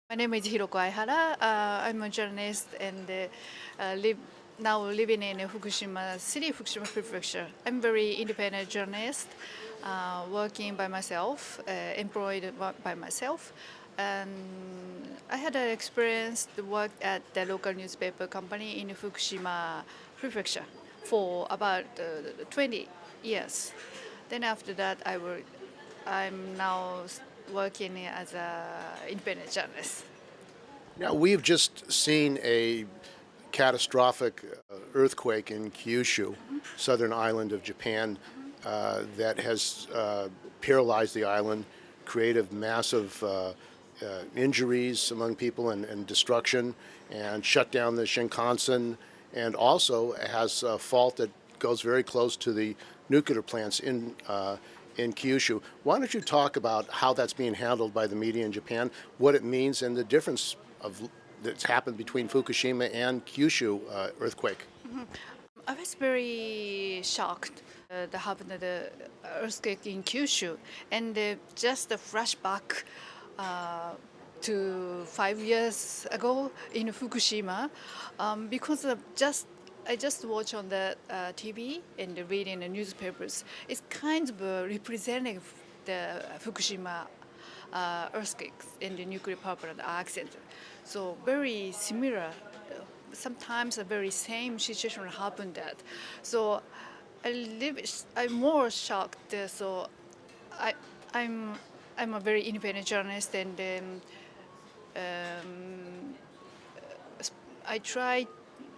My name is Hiroko Aihara. I'm a journalist and now living in Fukushima City, Fukushima Prefecture. I'm very independent journalist, working by myself, employed by myself. And I had an experience to work at the local newspaper company in Fukushima Prefecture for about 20 years. Then after that, I'm now working as an independent journalist. Now, we've just seen a catastrophic earthquake in Kyushu, southern island of Japan, that has paralyzed the island, created massive injuries among people and destruction, and shut down the Shinkansen, and also has a fault that goes very close to the nuclear plants in Kyushu. Why don't you talk about how that's being handled by the media in Japan, what it means, and the difference that's happened between Fukushima and Kyushu earthquake? I was very shocked that happened the earthquake in Kyushu, and just a flashback uh, to 5 years ago in Fukushima, because of just I just watch on the TV and read in the newspapers. It's kind of representing the Fukushima earthquakes and the nuclear power plant accident. So very similar. Sometimes a very same situation happened that. So I'm more shocked. So I, I'm, I'm a very independent journalist, and um, I try.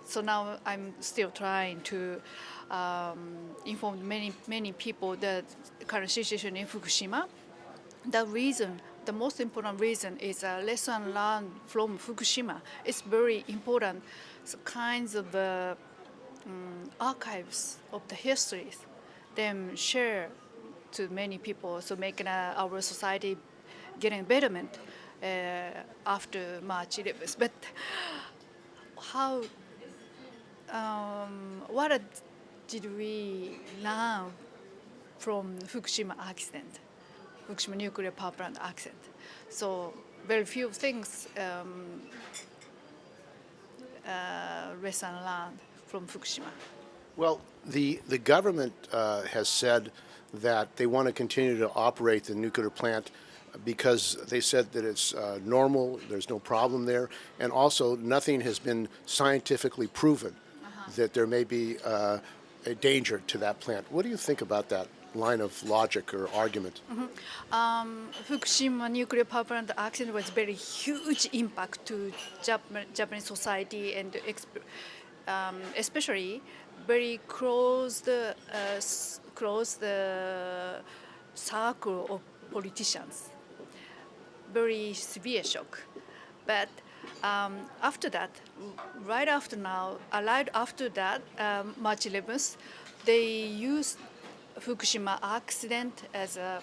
So now I'm still trying to inform many people the current situation in Fukushima. The most important reason is a lesson learned from Fukushima. It's very important. So kinds of archives of the histories, them share to many people, so making our society getting betterment after March 11th. But how, what did we learn from Fukushima accident, Fukushima nuclear power plant accident? So very few things lesson learned from Fukushima. Well, the government has said that they want to continue to operate the nuclear plant because they said that it's normal, there's no problem there, and also nothing has been scientifically proven that there may be a danger to that plant. What do you think about that line of logic or argument? Fukushima nuclear power plant accident was very huge impact to Japanese society and especially very close circle of politicians. Very severe shock. But after that, right after that, March 11th, they used Fukushima accident as a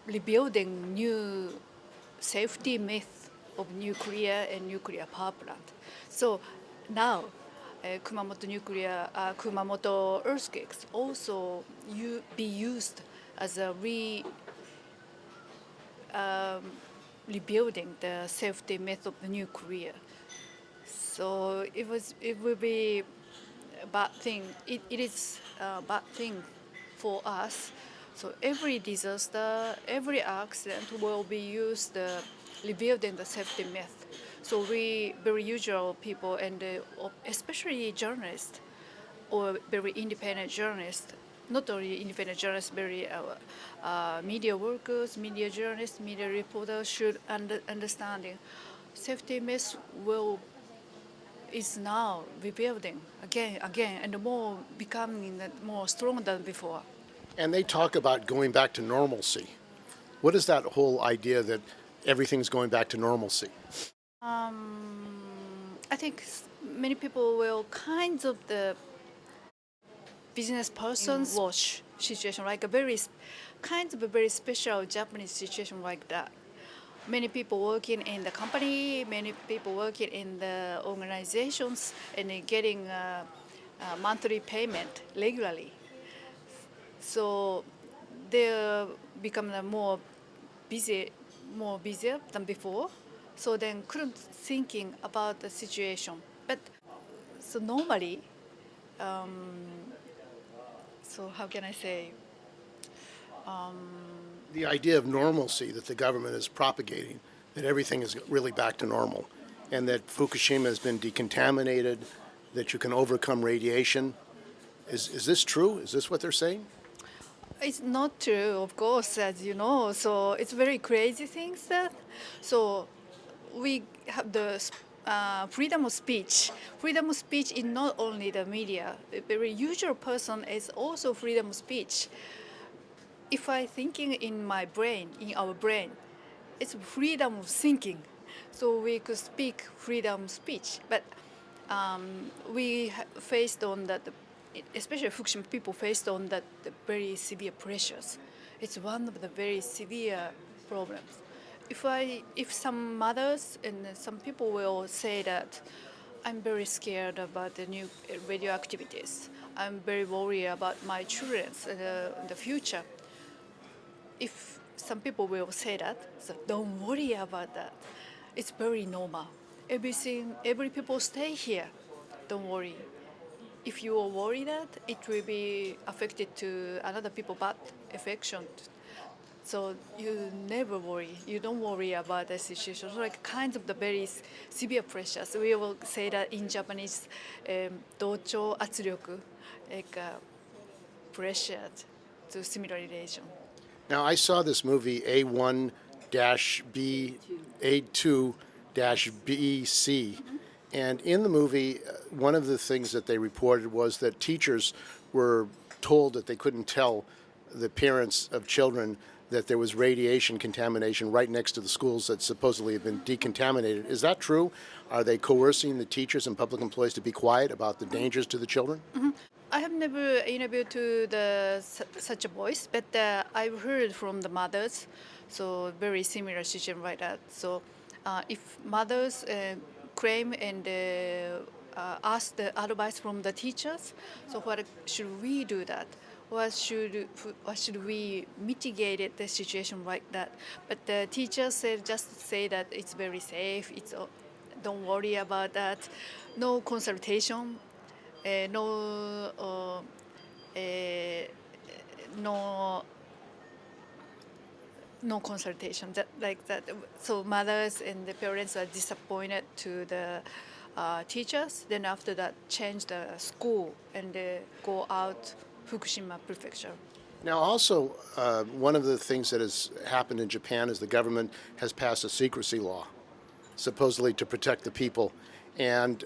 rebuilding new safety myth of nuclear and nuclear power plant. So now, Kumamoto earthquakes also be used as a rebuilding the safety myth of the nuclear. So it will be a bad thing. It is a bad thing for us. So every disaster, every accident will be used rebuilding the safety myth. So we very usual people and especially journalists or very independent journalists, not only independent journalists, very media workers, media journalists, media reporters should understanding safety myth will is now rebuilding again, and more becoming more strong than before. And they talk about going back to normalcy. What is that whole idea that everything's going back to normalcy? I think many people will kinds of the business persons watch situation like a very kind of a very special Japanese situation like that. Many people working in the company, many people working in the organizations, and getting monthly payment regularly. So they become more busy, more busier than before. So then couldn't thinking about the situation. But so normally, so how can I say? The idea of normalcy that the government is propagating, that everything is really back to normal, and that Fukushima has been decontaminated, that you can overcome radiation. Is this true? Is this what they're saying? It's not true, of course, as you know. So it's very crazy things that. So we have the freedom of speech. Freedom of speech is not only the media. A very usual person is also freedom of speech. If I thinking in my brain, in our brain, it's freedom of thinking. So we could speak freedom of speech. But we faced on that, especially Fukushima people faced on that the very severe pressures. It's one of the very severe problems. If some mothers and some people will say that I'm very scared about the new radioactivities. I'm very worried about my children's in the future. If some people will say that, so don't worry about that. It's very normal. Every people stay here. Don't worry. If you are worried that it will be affected to another people bad affection, so you never worry. You don't worry about the situation. So like kinds of the very severe pressures. We will say that in Japanese, 同調圧力, like pressure to simulation. Now, I saw this movie A1 B A2 BC, and in the movie, one of the things that they reported was that teachers were told that they couldn't tell the parents of children that there was radiation contamination right next to the schools that supposedly have been decontaminated. Is that true? Are they coercing the teachers and public employees to be quiet about the dangers to the children? I have never interviewed to such a voice, but I've heard from the mothers, so very similar situation like that. So if mothers claim and ask the advice from the teachers, so what should we do that? What should we mitigate the situation like that? But the teachers said just say that it's very safe. Don't worry about that. No consultation, no no no consultation that like that. So mothers and the parents are disappointed to the teachers. Then after that, change the school and go out Fukushima prefecture. Now, also, one of the things that has happened in Japan is the government has passed a secrecy law, supposedly to protect the people. And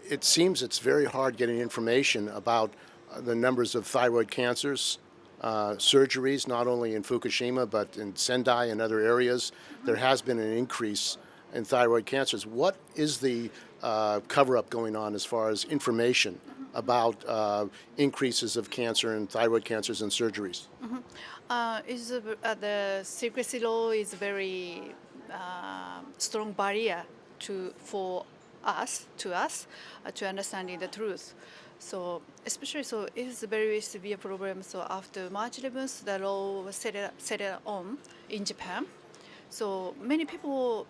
it seems it's very hard getting information about the numbers of thyroid cancers, surgeries, not only in Fukushima, but in Sendai and other areas. There has been an increase in thyroid cancers. What is the cover up going on as far as information about increases of cancer and thyroid cancers and surgeries? The secrecy law is very strong barrier for us to understanding the truth. So especially so it is a very severe problem. So after March 11th, the law was set it on in Japan. So many people,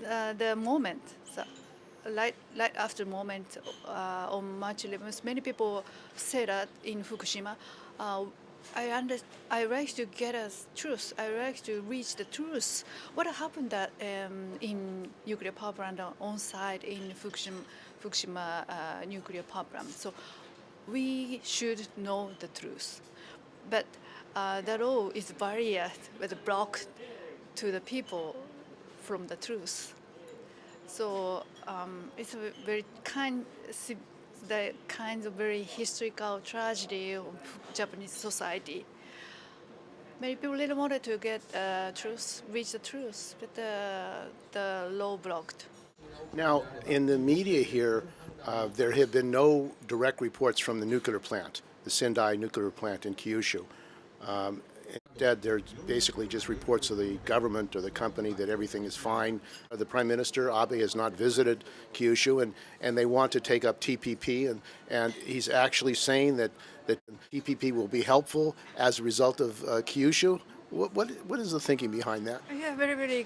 the moment, so like after moment on March 11th, many people said that in Fukushima, I like to get a truth. I like to reach the truth. What happened that in nuclear power plant on site in Fukushima nuclear power plant? So we should know the truth, but the law is barrier with block to the people from the truth. So it's a very the kinds of very historical tragedy of Japanese society. Many people really wanted to get truth, reach the truth, but the law blocked. Now, in the media here, there have been no direct reports from the nuclear plant, the Sendai nuclear plant in Kyushu. Instead, there's basically just reports of the government or the company that everything is fine. The Prime Minister, Abe, has not visited Kyushu, and they want to take up TPP, and he's actually saying that TPP will be helpful as a result of Kyushu. What is the thinking behind that? Yeah, very, very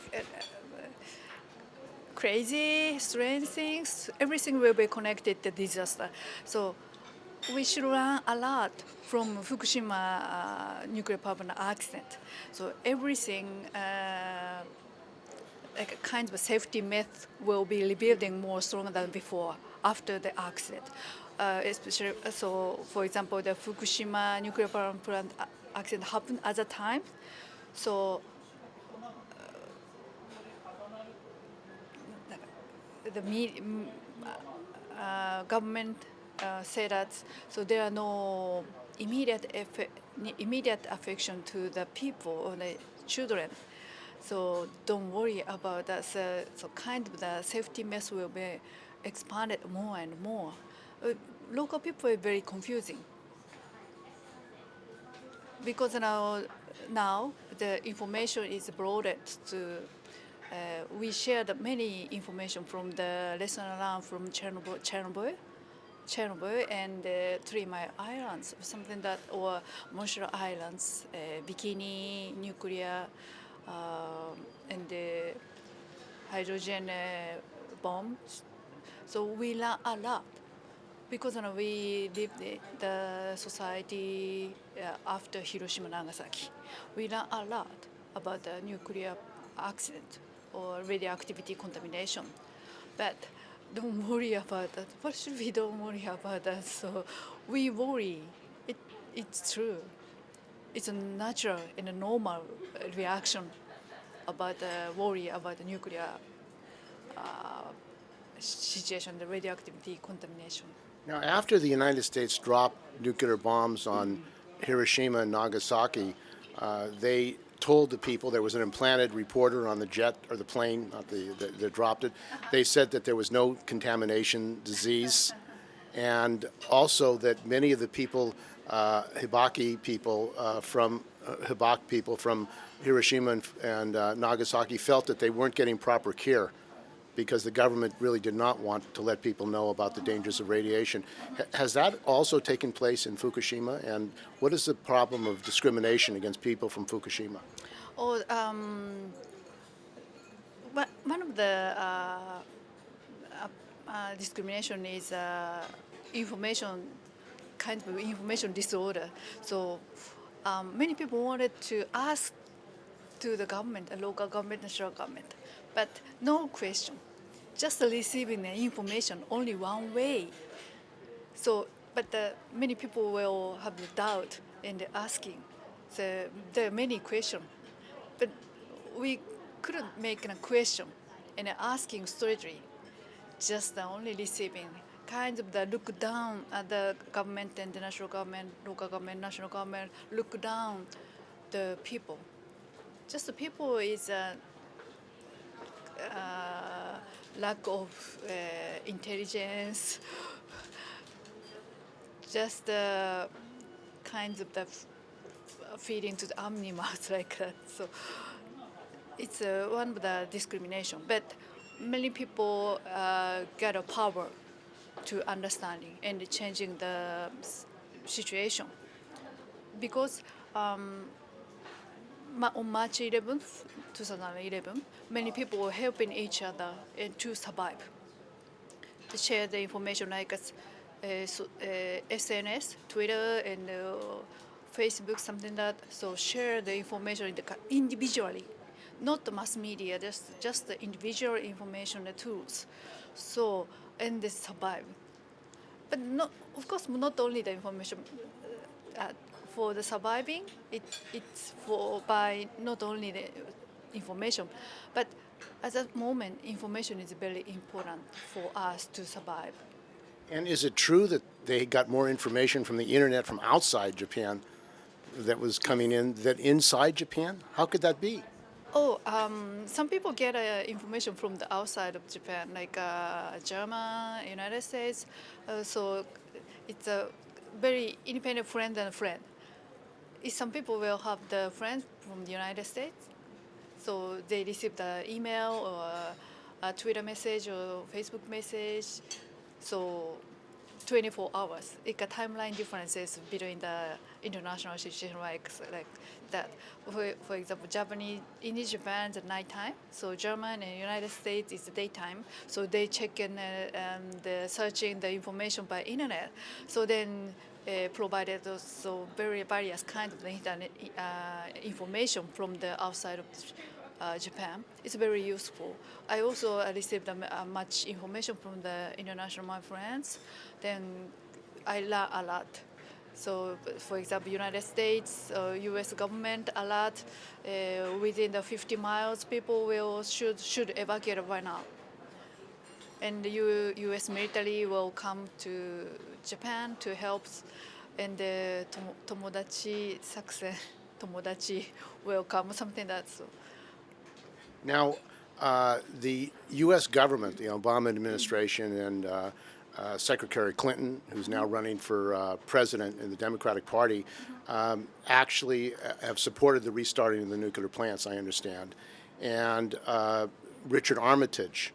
crazy, strange things, everything will be connected to disaster. So we should learn a lot from Fukushima nuclear power plant accident. So everything like a kind of safety myth will be rebuilding more stronger than before after the accident. Especially, so for example, the Fukushima nuclear power plant accident happened at the time. So the government said that so there are no immediate affection to the people or the children. So don't worry about that. So kind of the safety measure will be expanded more and more. Local people are very confusing because now the information is broadened to we shared many information from the lesson learned from Chernobyl and Three Mile Islands, something that, or Marshall Islands, Bikini, nuclear, and the hydrogen bombs. So we learn a lot because we live the society after Hiroshima, Nagasaki. We learn a lot about the nuclear accident or radioactivity contamination. But don't worry about that. What should we don't worry about that? So we worry. It's true. It's a natural and a normal reaction about worry about the nuclear situation, the radioactivity contamination. Now, after the United States dropped nuclear bombs on Hiroshima and Nagasaki, they told the people, there was an implanted reporter on the jet or the plane not that dropped it. They said that there was no contamination disease, and also that many of the people, Hibaki people from Hiroshima and Nagasaki, felt that they weren't getting proper care because the government really did not want to let people know about the dangers of radiation. Has that also taken place in Fukushima? And what is the problem of discrimination against people from Fukushima? Oh, one of the discrimination is information, kind of information disorder. So many people wanted to ask to the government, the local government, national government, but no question, just receiving the information only one way. So, but many people will have the doubt in the asking. So there are many questions, but we couldn't make a question and asking straightly, just only receiving kind of the look down at the government and the national government, local government, national government, look down the people. Just the people is a lack of intelligence, just kinds of the feeding to the animals like that. So it's one of the discrimination. But many people get a power to understanding and changing the situation because on March 11th, 2011, many people were helping each other and to survive. They share the information like SNS, Twitter, and Facebook, something that. So share the information individually, not the mass media, just the individual information, the tools. So and they survive. But not, of course, not only the information. For the surviving, it's for by not only the information, but at that moment, information is very important for us to survive. And is it true that they got more information from the internet from outside Japan that was coming in than inside Japan? How could that be? Oh, some people get information from the outside of Japan, like German, United States. So it's a very independent friend and friend. Some people will have the friends from the United States, so they receive the email or a Twitter message or Facebook message, so 24 hours. Like a timeline differences between the international situation like that. For example, Japanese in Japan it's nighttime, so German and United States is daytime. So they check and searching the information by internet. So then provided also very various kinds of internet information from the outside of Japan. It's very useful. I also received much information from the international my friends. Then I learn a lot. So, for example, United States, U.S. government a lot. Within the 50 miles, people should evacuate right now. And the U.S. military will come to Japan to help, and the tomodachi success, tomodachi will come, something that so. Now, the U.S. government, the Obama administration, and Secretary Clinton, who's now running for president in the Democratic Party, actually have supported the restarting of the nuclear plants, I understand. And Richard Armitage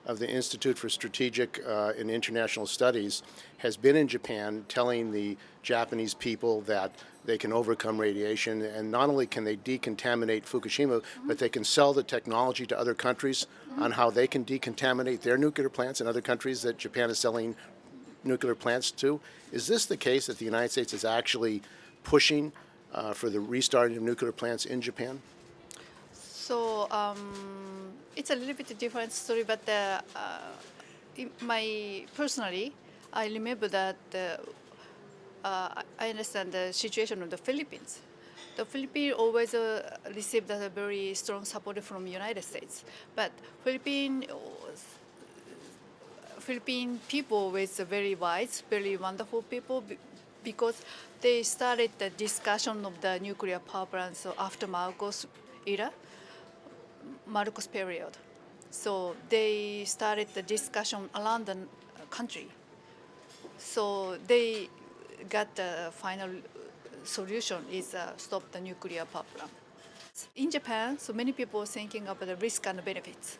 of the Institute for Strategic and International Studies has been in Japan telling the Japanese people that they can overcome radiation, and not only can they decontaminate Fukushima, but they can sell the technology to other countries on how they can decontaminate their nuclear plants in other countries that Japan is selling nuclear plants to. Is this the case that the United States is actually pushing for the restarting of nuclear plants in Japan? So it's a little bit different story, but personally, I remember that I understand the situation of the Philippines. The Philippines always received a very strong support from the United States, but Philippine people was very wise, very wonderful people because they started the discussion of the nuclear power plants after Marcos period. So they started the discussion around the country. So they got the final solution is stop the nuclear power plant. In Japan, so many people thinking about the risk and the benefits.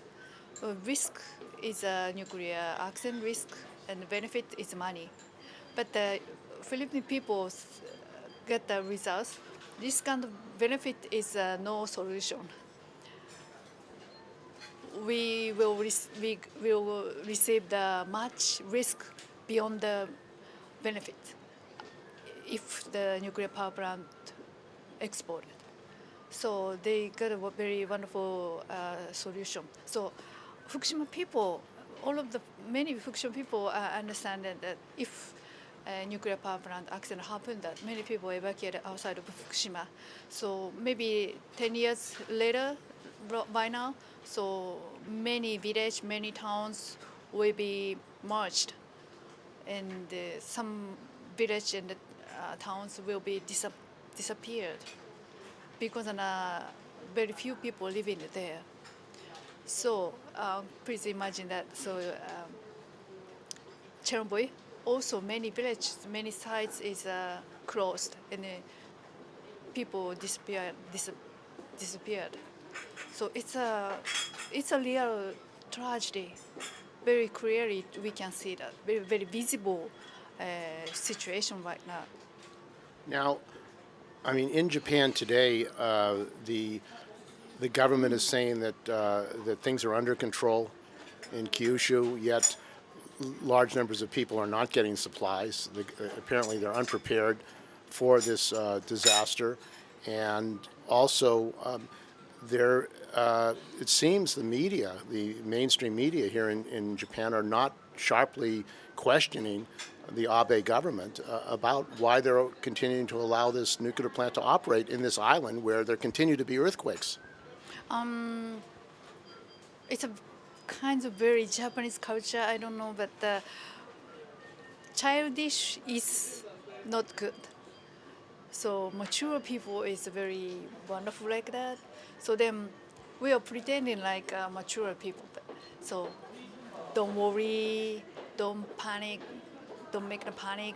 Risk is a nuclear accident risk, and the benefit is money. But the Philippine people get the results. This kind of benefit is no solution. We will receive the much risk beyond the benefit if the nuclear power plant exploded. So they got a very wonderful solution. So Fukushima people, many Fukushima people understand that if a nuclear power plant accident happened, that many people evacuated outside of Fukushima. So maybe 10 years later, by now, so many villages, many towns will be merged, and some village and towns will be disappeared because very few people living there. So please imagine that. So Chernobyl, also many villages, many sites is closed, and people disappeared. So it's a real tragedy. Very clearly, we can see that very visible situation right now. Now, I mean, in Japan today, the government is saying that things are under control in Kyushu, yet large numbers of people are not getting supplies. Apparently, they're unprepared for this disaster, and also it seems the media, the mainstream media here in Japan, are not sharply questioning the Abe government about why they're continuing to allow this nuclear plant to operate in this island where there continue to be earthquakes. It's a kind of very Japanese culture. I don't know, but childish is not good. So mature people is very wonderful like that. So then we are pretending like mature people. So don't worry, don't panic, don't make the panic.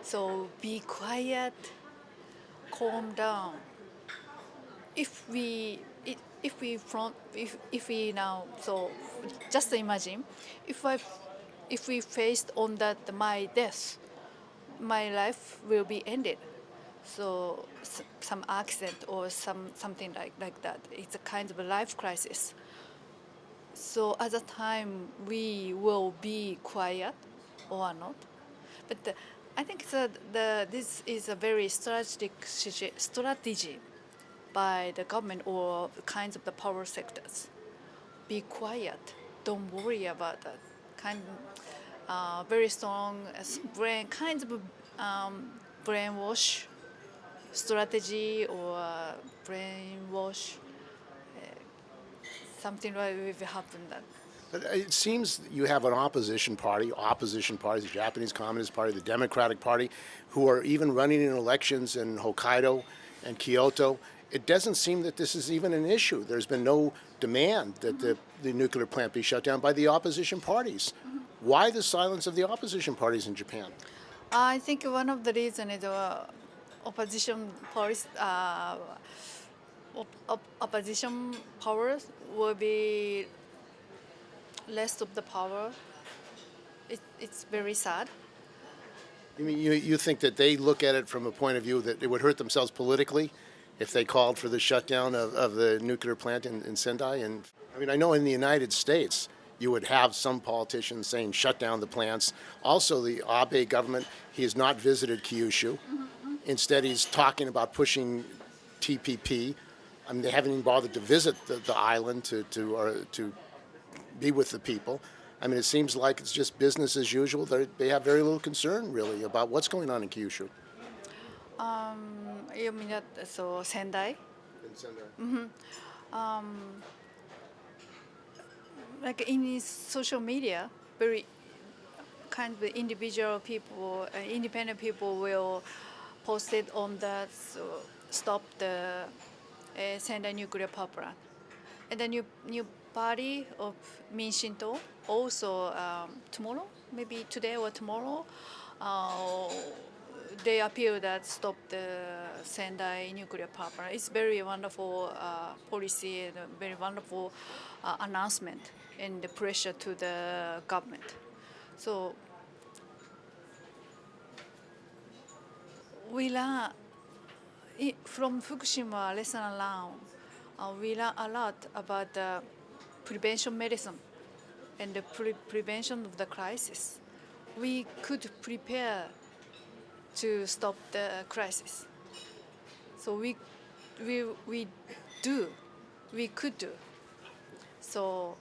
So be quiet, calm down. If we now, so just imagine if if we faced on that my death, my life will be ended. So some accident or something like that. It's a kind of a life crisis. So at the time we will be quiet or not. But I think that this is a very strategic strategy by the government or kinds of the power sectors. Be quiet. Don't worry about that. Kind very strong brain kinds of brainwash strategy or brainwash something like will happen that. But it seems you have an opposition parties, the Japanese Communist Party, the Democratic Party, who are even running in elections in Hokkaido and Kyoto. It doesn't seem that this is even an issue. There's been no demand that the nuclear plant be shut down by the opposition parties. Why the silence of the opposition parties in Japan? I think one of the reasons is opposition parties, opposition powers will be less of the power. It's very sad. You mean you think that they look at it from a point of view that it would hurt themselves politically if they called for the shutdown of the nuclear plant in Sendai? And I mean, I know in the United States you would have some politicians saying shut down the plants. Also, the Abe government, he has not visited Kyushu. Instead, he's talking about pushing TPP. I mean, they haven't even bothered to visit the island to be with the people. I mean, it seems like it's just business as usual. They have very little concern, really, about what's going on in Kyushu. You mean that so Sendai? In Sendai. Like in social media, very kind of individual people, independent people will post it on that so stop the Sendai nuclear power plant. And the new party of Minshinto also tomorrow, maybe today or tomorrow, uh, they appeal that stop the Sendai nuclear power plant. It's very wonderful policy and a very wonderful announcement and the pressure to the government. So we learn from Fukushima lesson learned. We learn a lot about the prevention medicine and the prevention of the crisis. We could prepare to stop the crisis. So we do, we could do. So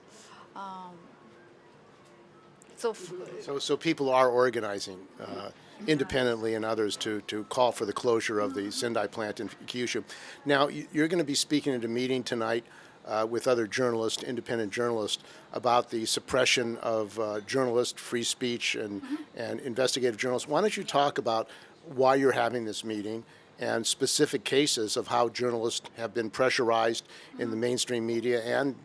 So people are organizing independently and others to call for the closure of the Sendai plant in Kyushu. Now, you're going to be speaking at a meeting tonight with other journalists, independent journalists, about the suppression of journalists, free speech, and investigative journalists. Why don't you talk about why you're having this meeting and specific cases of how journalists have been pressurized in the mainstream media and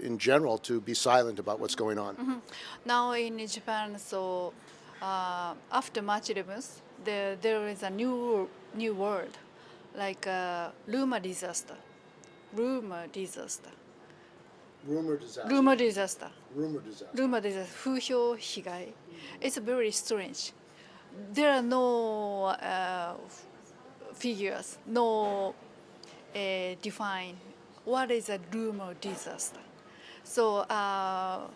in general to be silent about what's going on? now in Japan, so after March 11th, there is a new word, like rumor disaster. Rumor disaster. Rumor disaster. Rumor disaster. Rumor disaster. Rumor disaster. 風評被害. It's very strange. There are no figures, no define what is a rumor disaster. So a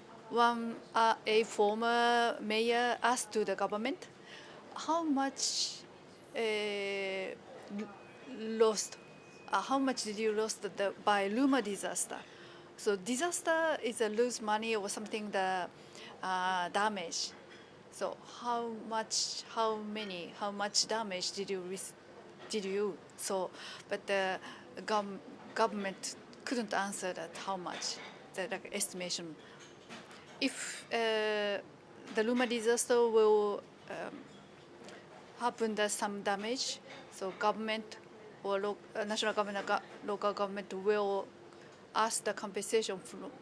former mayor asked to the government, how much lost, how much did you lost by rumor disaster? So disaster is a lose money or something the damage. So how much damage did you? So, but the government couldn't answer that how much the estimation. If the Luma disaster will happen that some damage, so government or national government, local government will ask the compensation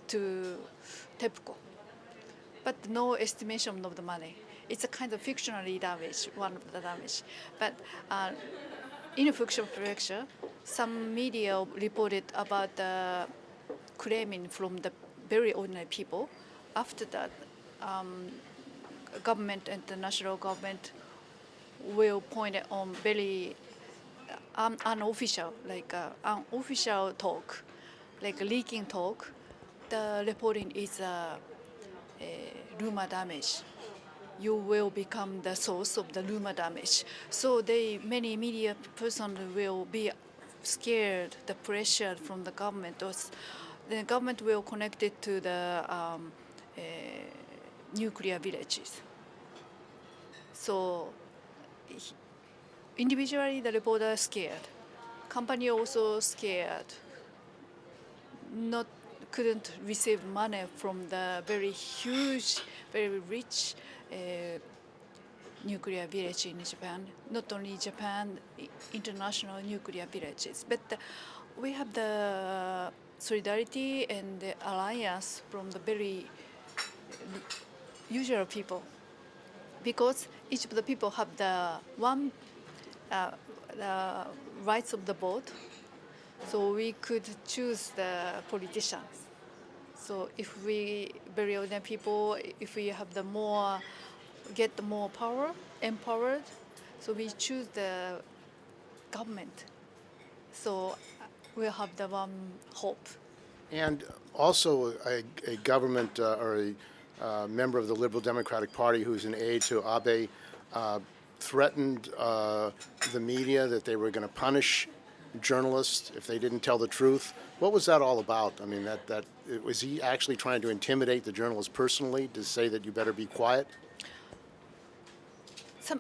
to TEPCO, but no estimation of the money. It's a kind of fictionally damage, one of the damage. But in a fiction prefecture, some media reported about the claiming from the very ordinary people. After that, government and the national government will point it on very unofficial, like unofficial talk, like leaking talk. The reporting is rumor damage. You will become the source of the rumor damage. So many media person will be scared, the pressure from the government. The government will connect it to the nuclear villages. So individually, the reporter is scared. Company also scared. Not couldn't receive money from the very huge, very rich nuclear village in Japan. Not only Japan, international nuclear villages. But we have the solidarity and the alliance from the very usual people, because each of the people have the rights of the vote. So we could choose the politicians. So if we very ordinary people, if we have get the more power, empowered, so we choose the government. So we'll have the one hope. And also a government or a member of the Liberal Democratic Party who's an aide to Abe threatened the media that they were going to punish journalists if they didn't tell the truth. What was that all about? I mean, was he actually trying to intimidate the journalists personally to say that you better be quiet? Some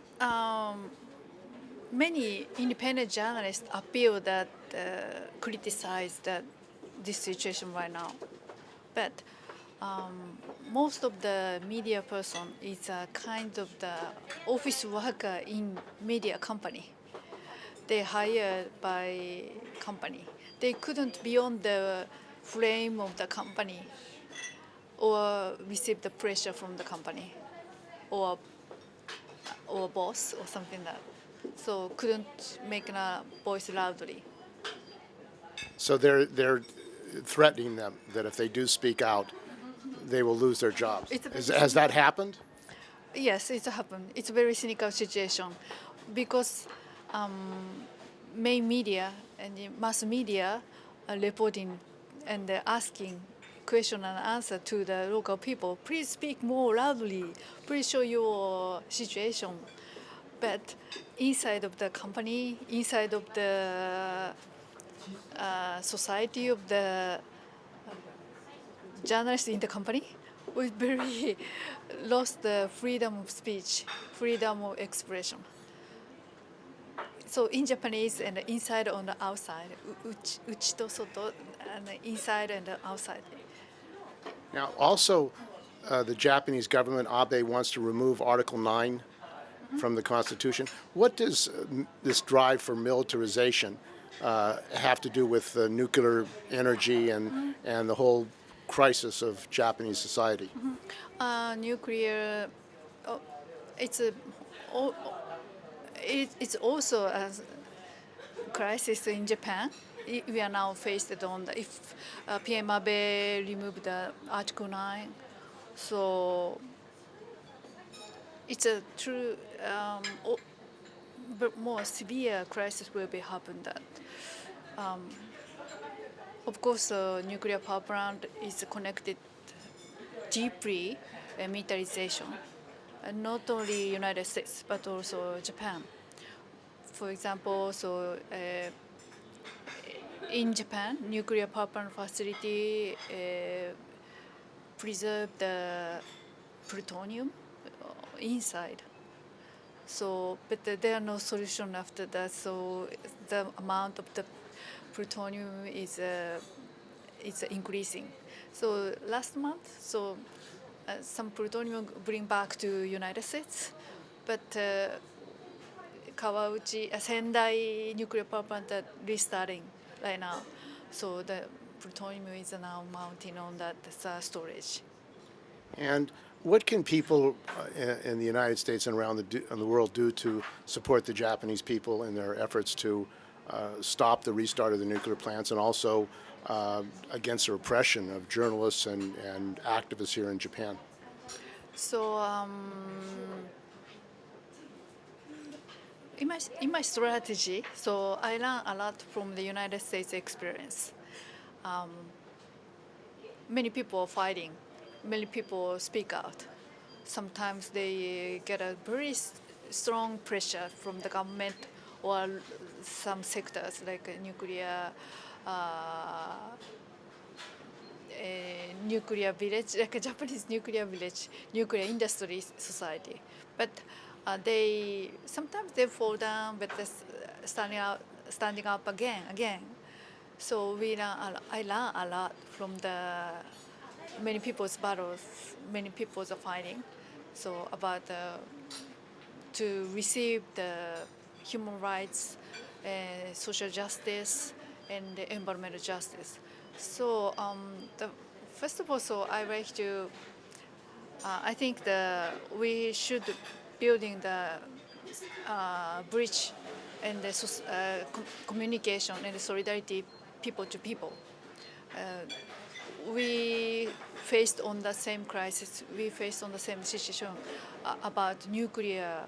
many independent journalists appeal that criticize this situation right now, but most of the media person is a kind of the office worker in media company. They hired by company. They couldn't be on the frame of the company or receive the pressure from the company or boss or something like that. So couldn't make a voice loudly. So they're threatening them that if they do speak out, they will lose their jobs. Has that happened? Yes, it's happened. It's a very cynical situation because main media and the mass media are reporting and asking question and answer to the local people. Please speak more loudly. Please show your situation. But inside of the company, inside of the society of the journalists in the company, we very lost the freedom of speech, freedom of expression. So in Japanese, and inside and the outside, uchi to soto, and inside and outside. Now, also, the Japanese government, Abe, wants to remove Article 9 from the Constitution. What does this drive for militarization have to do with nuclear energy and the whole crisis of Japanese society? Nuclear, oh, it's a, oh, it's also a crisis in Japan. We are now faced on if PM Abe removed the Article 9, so it's a true but more severe crisis will be happen that. Of course, nuclear power plant is connected deeply militarization, and not only United States but also Japan. For example, in Japan, nuclear power plant facility preserve the plutonium inside. So, but there are no solution after that. So the amount of the plutonium is increasing. So last month, some plutonium bring back to United States, but Sendai nuclear power plant are restarting right now. So the plutonium is now mounting on that storage. And what can people in the United States and around the world do to support the Japanese people in their efforts to stop the restart of the nuclear plants and also against the repression of journalists and activists here in Japan? So in my strategy, so I learned a lot from the United States experience. Many people are fighting, many people speak out. Sometimes they get a very strong pressure from the government or some sectors like nuclear, uh, nuclear village, like a Japanese nuclear village, nuclear industry society. But they sometimes they fall down, but they're standing up again. So I learn a lot from the many people's battles, many people's are fighting. So about to receive the human rights, social justice, and the environmental justice. So the first of all, so I like to. I think we should building the bridge and the communication and the solidarity people to people. We faced on the same crisis. We faced on the same situation about nuclear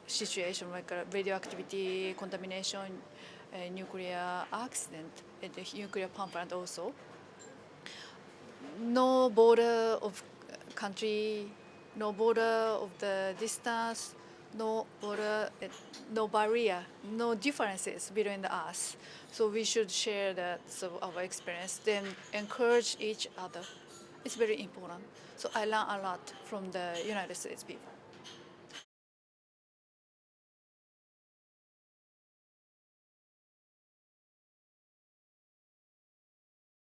situation like radioactivity, contamination, nuclear accident, and the nuclear power plant also. No border of country, no border of the distance, no border, no barrier, no differences between us. So we should share that so our experience, then encourage each other. It's very important. So I learn a lot from the United States people.